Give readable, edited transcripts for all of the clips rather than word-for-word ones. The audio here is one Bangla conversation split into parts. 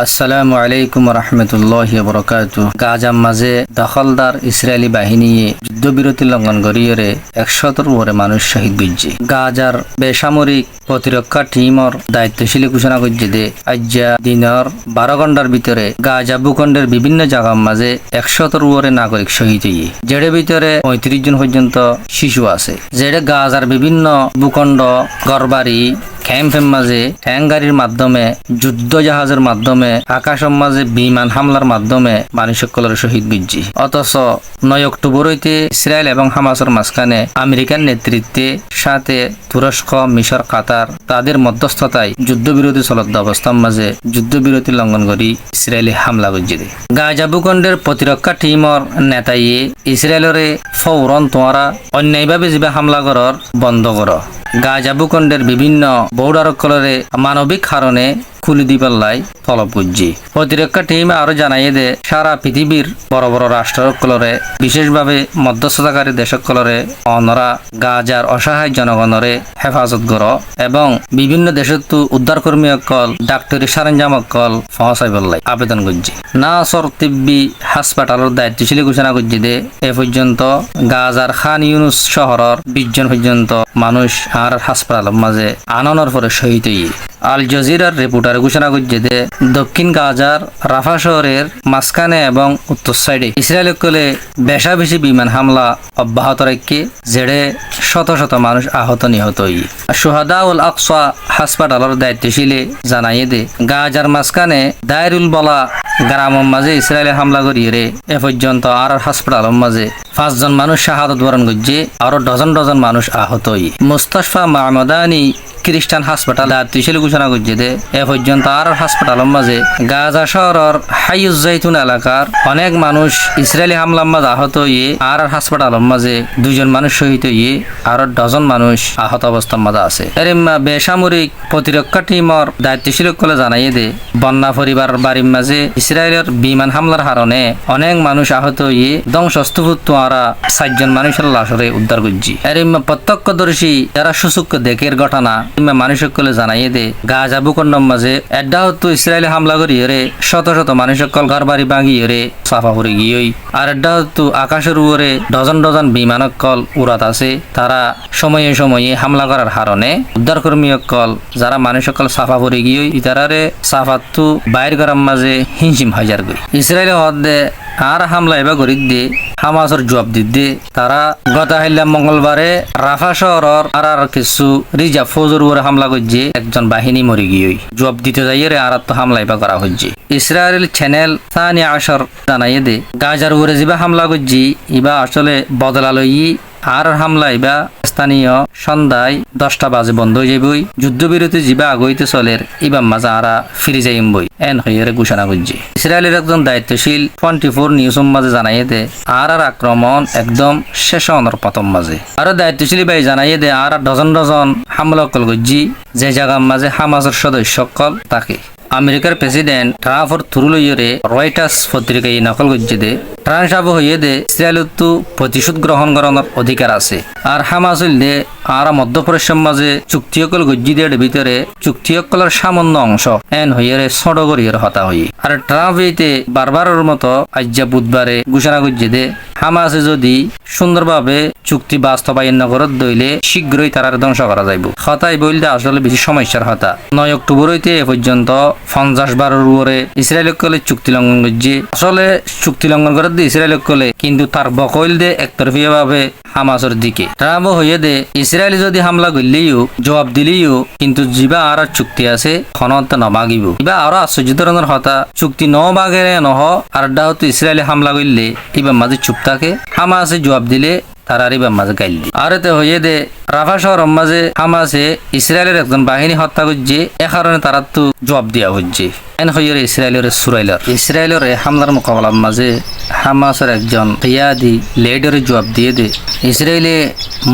আসসালামু আলাইকুম রহমতুল্লাহি বরকাতু। গাজার মাঝে দখলদার ইসরায়েলি বাহিনী যুদ্ধবিরতি লঙ্ঘন করিয়ে 100-র উপরে মানুষ শহীদ হয়েছে। গাজার বেসামরিক প্রতিরক্ষা টিমর দায়িত্বশীল ঘোষণা করছে যে আজ্জা দিনের 12 ঘন্টার ভিতরে গাজা ভূখণ্ডের বিভিন্ন জায়গার মাঝে 100-র উপরে নাগরিক শহীদ হয়ে, যেটার ভিতরে 35 জন পর্যন্ত শিশু আছে। যেটা গাজার বিভিন্ন ভূখণ্ড ঘরবাড়ি ক্যাম্পের মাঝে ট্যাঙ্ক গাড়ির মাধ্যমে, যুদ্ধ জাহাজের মাধ্যমে, আকাশের মাঝে বিমান হামলার মাধ্যমে মানুষ সকলের শহীদ হয়েছে। অথচ 9 অক্টোবর হইতে ইসরায়েল এবং হামাসের মাঝখানে আমেরিকার নেতৃত্বে সাথে তুরস্ক, মিশর, কাতার তাদের মধ্যস্থতায় যুদ্ধবিরতি চলন্ত অবস্থার মাঝে যুদ্ধবিরতি লঙ্ঘন করি ইসরায়েলে হামলা করছে। গাজা ভূখণ্ডের প্রতিরক্ষা টিমর নেতাইয়ে ইসরায়েলের ফৌরন তোমরা অন্যায়ভাবে যিবা হামলা করার বন্ধ কর। গাজা ভূখণ্ডের বিভিন্ন বর্ডারকলরে মানবিক কারণে খুলে দিবার তলব করছি। প্রতিরক্ষা টিম আরো জানাইয়ে দে সারা পৃথিবীর বড় বড় রাষ্ট্রকলরে, বিশেষভাবে মধ্যস্থতাকারী দেশকলরে অনরা গাজার অসহায় জনগণরে হেফাজত কর এবং বিভিন্ন দেশের উদ্ধারকর্মী অকল, ডাক্তারি সরঞ্জাম অকল পৌঁছাইবার আবেদন করছি। নাসর তিব্বি হাসপাতালের দায়িত্বশীল ঘোষণা করছি দে এ পর্যন্ত গাজার খান ইউনুস শহরের 20 জন পর্যন্ত মানুষ আর হাসপাতালের মাঝে আননের পরে শহীদ হয়ে। আল জাজিরার রিপোর্টার ঘোষণা করছে যে দক্ষিণ গাজার রাফা শহরের মাঝখানে এবং উত্তর সাইডে ইসরায়েলের কোলে বেশা বেশি বিমান হামলা অব্যাহত রেখে জেড়ে শত শত মানুষ আহত নিহত হই। সোহাদা উল আকসা হাসপাতালের দায়িত্বশীলে জানাইয়ে দে গাজার মাঝখানে দায়রুল বলা গ্রামের মাঝে ইসরায়েলে হামলা করিয়ে এ পর্যন্ত আর হাসপাতালের মাঝে 5 জন মানুষ শাহাদত বরণ করছে, আরো ডজন ডজন মানুষ আহত হই। মুস্তাশফা মাহমুদানি খ্রিস্টান হাসপাতাল দায়িত্বশীল ঘোষণা করছে যে এ পর্যন্ত আর হাসপাতালের মাঝে গাজা শহরের হাইয়ুজ জাইতুন এলাকার অনেক মানুষ ইসরায়েলি হামলার মাঝে আহত হয়ে আর হাসপাতালের মাঝে 2 জন মানুষ শহীদ হয়ে আর ডজন মানুষ আহত অবস্থার মাঝে আছে। এর বেসামরিক প্রতিরক্ষা টিমর দায়িত্বশীল কলে জানাইয়ে দে বন্যা পরিবার বাড়ির মাঝে ইসরায়েলের বিমান হামলার কারণে অনেক মানুষ আহত হয়ে ধ্বংসস্তূপ তোয়ারা 4 জন মানুষের লাশরে উদ্ধার করছি। এর প্রত্যক্ষদর্শী যারা সুসুক দেখের ঘটনা মানুষ সকলে জানাইয়ে দে গাজা ভূখণ্ডের মাঝে এড্ডা হতো ইসরায়েলে হামলা করিয়ে শত শত মানুষ সকল ঘর বাড়ি ভাঙিয়ে সাফা করে গিয়ে, আর এড্ডা হতো আকাশের উপরে ডজন ডজন বিমান কল উড়াত আছে। তারা সময়ে সময়ে হামলা করার কারণে উদ্ধারকর্মী কল যারা মানুষ সকল সাফা করে গিয়ে ইতারারে সাফাতু বাইর করার মাঝে হিমশিম হাজার গই। ইসরায়েলে হদে আর হামলা এবার করি দে হামাসের জবাব দিতে তারা গত হাইলা মঙ্গলবারে রাফা শহরের আর কিছু রিজার্ভ ফৌজের উপরে হামলা করছে, একজন বাহিনী মরে গিয়ে জবাব দিতে যাইয়ে আর তো হামলা এবার করা হচ্ছে। ইসরায়েল চ্যানেল সানি আসর জানাইয়ে দে গাজার উপরে যা হামলা করছি ইবা আসলে বদলালই আর হামলা ইবা স্থানীয় সন্ধ্যায় 10টা বাজে বন্ধ হয়ে যাবই। যুদ্ধবিরতি যা আগইতে চলের ইবা মাজা আরা ফিরে যাইম বই এন হয়ে ঘোষণা করছে। ইসরায়েলের একজন দায়িত্বশীল 24 নিউজ মাঝে জানাইয়ে দে আর আক্রমণ একদম শেষ অনর প্রথম মাঝে। আরো দায়িত্বশীল ভাই জানাইয়ে দে আর ডজন ডজন হামলা কল করছি যে জায়গার মাঝে হামাসের সদস্য কল তাকে। আমেরিকার প্রেসিডেন্ট ট্রাম্পর থ্রু লইয়ে রয়টার্স পত্রিকায় নকল করছে দে ট্রাম্প সাব হইয়ে দে ইসরায়েলের প্রতিশোধ গ্রহণ করানোর অধিকার আছে। আর হামাস হইলে আর মধ্যপ্রদেশের মাঝে চুক্তিসকল গজ্জিদের ভিতরে চুক্তিসকলের সামান্য অংশ এন হইয়ে ছোট করিয়ে হতা হই। আর ট্রাম্প এইতে বারবারের মতো আজ্জা বুধবারে ঘোষণা করছে দে হামাসে যদি সুন্দরভাবে চুক্তি বাস্তবায়ন নগরত দইলে শীঘ্রই তারার ধ্বংস করা যাইব। হতাই বলতে আসলে বেশি সমস্যার হতা। 9 অক্টোবর হইতে এ পর্যন্ত 50 বারের উপরে ইসরায়েল কলে চুক্তি লঙ্ঘন করছে। আসলে চুক্তি লঙ্ঘন করে দিয়ে ইসরায়েল কলে কিন্তু তার বকইল দে একতরফিয়া ভাবে হামাসের দিকে। ট্রাম্প হইয়ে দে ইসরায়েল যদি হামলা করলেও জবাব দিলেও কিন্তু যিবা আর চুক্তি আছে খনত নভাগিব। ইবা আরো আশ্চর্য ধরনের হতা চুক্তি নভাগেরে নহ আর ডাহতো ইসরায়েলে হামলা করলে ইবা মাঝে চুপ থাকে, হামাসে জবাব দিলে তারা রিবা মাঝে গাইল দি। আর এতে হইয়ে দে রাফা শহরের মাঝে হামাসে ইসরায়েলের একজন বাহিনী হত্যা করছে, এ কারণে তারা তো জবাব দিয়া হচ্ছে। এন হইয়ে ইসরায়েলের হামলার মোকাবেলার মাঝে হামাসের একজন রিয়াদি লেডারে জবাব দিয়ে দে ইসরায়েলে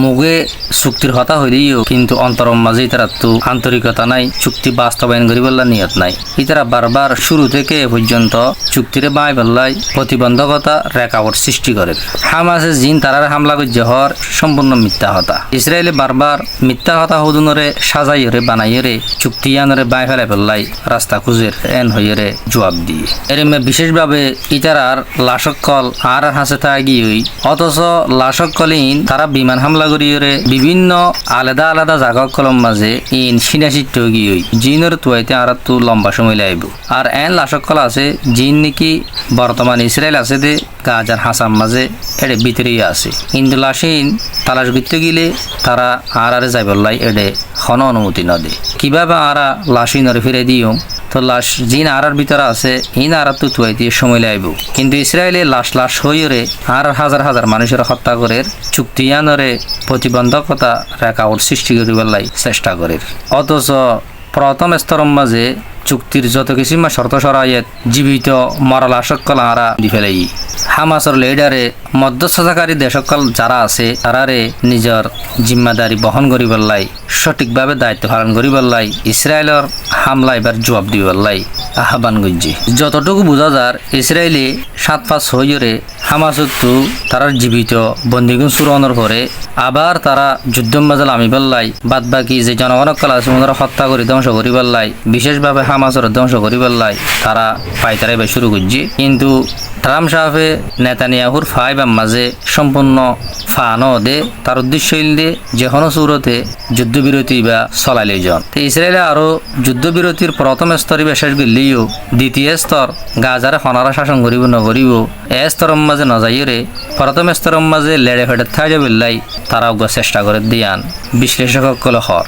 মুগে চুক্তির হতা হইলেও কিন্তু অন্তরম মাঝে তারা তো আন্তরিকতা নাই, চুক্তি বাস্তবায়ন করিবার নিয়ত নাই। ইতারা বারবার শুরু থেকে এ পর্যন্ত চুক্তিরে বাই বেল্লাই প্রতিবন্ধকতা রেখাবট সৃষ্টি করে। হামাসে জিন তারার হামলা করছে হর সম্পূর্ণ মিথ্যা হতা। ইসরায়েলে বারবার মিথ্যা হতা হুদুনরে সাজাইরে বানাইরে চুক্তিয়ানরে বাই ফেলাই বেল্লাই রাস্তা খুঁজে এন হইরে জবাব দিয়ে এরমে বিশেষভাবে ইতারার লাশকল আর হাসে থাকি অথচ লাশকলিন তারা বিমান হামলা করিয়ে বিভিন্ন আলাদা আলাদা জায়গা কলম মাঝে ইন সিনাসিট গিয়ে জিনের তুয়াইতে আর তো লম্বা সময় লাগবে আর এন লাশকল আছে জিন নাকি বর্তমান ইসরায়েল আছে দে গাজার হাসাম মাঝে এডে ভিতরেই আছে কিন্তু লাশিন তালাশ করতে গেলে তারা আর যাইবলাই এডে খন অনুমতি না দে কিভাবে আরা লাশিনরে ফিরে দিও তো লাশ জিন আর ভিতরে আছে ইন আর তো তুয়াই দিয়ে সময় লাগব কিন্তু ইসরায়েলে লাশ হইরে আর হাজার হাজার মানুষের হত্যা করে চুক্তিয়ানরে প্রতিবন্ধকতা রেখাওট সৃষ্টি করিবার চেষ্টা করে অথচ প্রথম স্তরম মাঝে চুক্তির যত কিছু শর্ত সরাইয়ের জীবিত মরা লাশকল আরা দি ফেলাই হামাসর লিডারে মধ্যস্থতাকারী দেশকল যারা আছে তারারে নিজের জিম্মাদারি বহন করিবার লাই সঠিকভাবে দায়িত্ব পালন করিবার লাই ইসরায়েলের হামলা এবার জবাব দিবার লাই আহ্বান করছি যতটুকু বোঝা যার ইসরায়েলি 7-5 হইরে হামাসতো তারার জীবিত বন্দিগুন সুরানোর পরে আবার তারা যুদ্ধ মাজাল আমি বললাই বাদ বাকি যে জনগণকল আছে ওনারা হত্যা করে ধ্বংস করিবার লাই বিশেষভাবে হামাসের ধ্বংস করিবার লাই তারা পাইতারাইবার শুরু করছে কিন্তু ট্রাম্প সাহেবে নেতানিয়াহুর ফাইবার মাঝে সম্পূর্ণ ফানো দে তার উদ্দেশ্য দে যে কোনো সুরতে যুদ্ধবিরতি বা চলাইলে জন ইসরায়েলে আরো যুদ্ধবিরতির প্রথম স্তরে শেষ গেলেও দ্বিতীয় স্তর গাজারে হনারা শাসন করিব নকরিব এ স্তরম মাঝে নজাইরে প্রথম স্তরম মাঝে লেড়ে ফেটে থাকা যাবে তারা চেষ্টা করে দিয়ান বিশ্লেষক হর